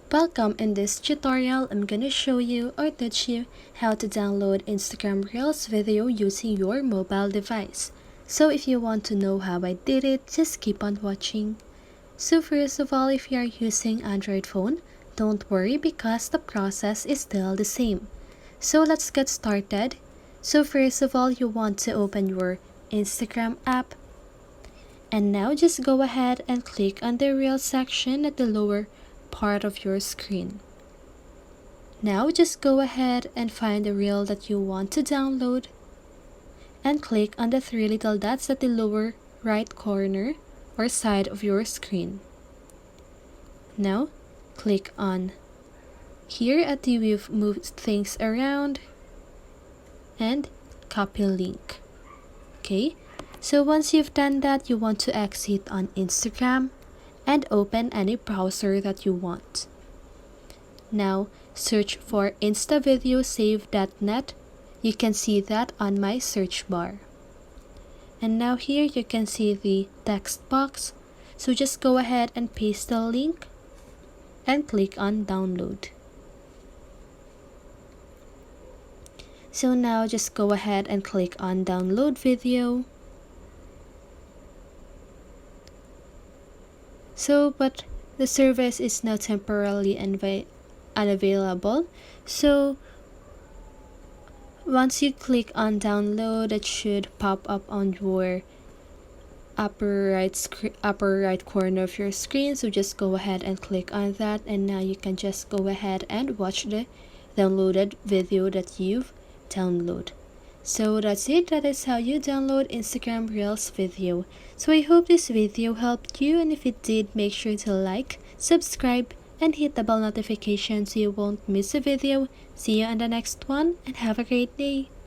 Welcome. In this tutorial, I'm gonna show you or teach you how to download Instagram Reels video using your mobile device. So if you want to know how I did it, just keep on watching. So first of all, if you are using Android phone, don't worry because the process is still the same. So let's get started. So first of all, you want to open your Instagram app. And now just go ahead and click on the Reels section at the lower part of your screen. Now just go ahead and find the reel that you want to download and click on the three little dots at the lower right corner or side of your screen. Now click on here at the we've moved things around and copy link. Okay, so once you've done that, you want to exit on Instagram and open any browser that you want. Now search for instavideosave.net. You can see that on my search bar. And now here you can see the text box. So just go ahead and paste the link and click on download. So now just go ahead and click on download video. But the service is now temporarily unavailable. So once you click on download, it should pop up on your upper right corner of your screen. So just go ahead and click on that, and now you can just go ahead and watch the downloaded video that you've downloaded. So that's it. That is how you download Instagram Reels video. So I hope this video helped you, and if it did, make sure to like, subscribe, and hit the bell notification so you won't miss a video. See you on the next one, and have a great day.